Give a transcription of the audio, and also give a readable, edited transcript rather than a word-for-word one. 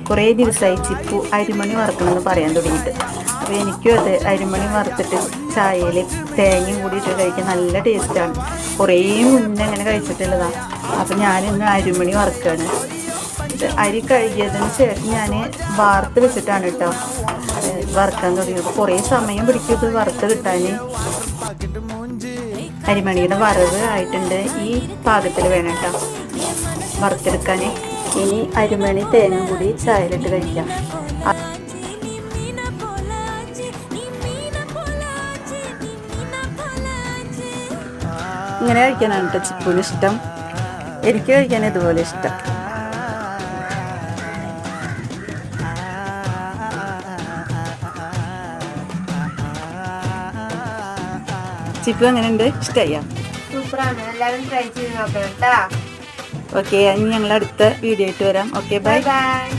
കുറേ ദിവസമായി ചിപ്പു അരിമണി വറുക്കണമെന്ന് പറയാൻ തുടങ്ങിയിട്ട്. അപ്പോൾ എനിക്കും അത് അരിമണി വറുത്തിട്ട് ചായയിൽ തേങ്ങയും കൂടിയിട്ട് കഴിക്കാൻ നല്ല ടേസ്റ്റാണ്. കുറേ മുന്നേ അങ്ങനെ കഴിച്ചിട്ടുള്ളതാണ്. അപ്പോൾ ഞാനിന്ന് അരിമണി വറുക്കുകയാണ്. അരി കഴുകിയതിന് ശേഷം ഞാൻ വാർത്ത് വെച്ചിട്ടാണ് കേട്ടോ വറുക്കാൻ തുടങ്ങിയത്. കുറേ സമയം പിടിക്കും ഇത് വറുത്ത് കിട്ടാൻ. അരിമണിയുടെ വറവ് ആയിട്ടുണ്ട്. ഈ പാകത്തിൽ വേണം കേട്ടോ വറുത്തെടുക്കാൻ. ഇനി അരിമണി തേങ്ങ കൂടി ചായയിലിട്ട് കഴിക്കാം. ഇങ്ങനെ കഴിക്കാനാണ് കേട്ടോ ചിപ്പുവിന് ഇഷ്ടം. എനിക്ക് കഴിക്കാൻ ഇതുപോലെ ഇഷ്ടം. ചിപ്പു എങ്ങനെയുണ്ട്? ഇഷ്ടമായോ? സൂപ്പറാണ്. എല്ലാവരും ട്രൈ ചെയ്ത് നോക്കാം കേട്ടോ. ഓക്കെ, ഇനി ഞങ്ങൾ അടുത്ത വീഡിയോ ആയിട്ട് വരാം. Okay, by.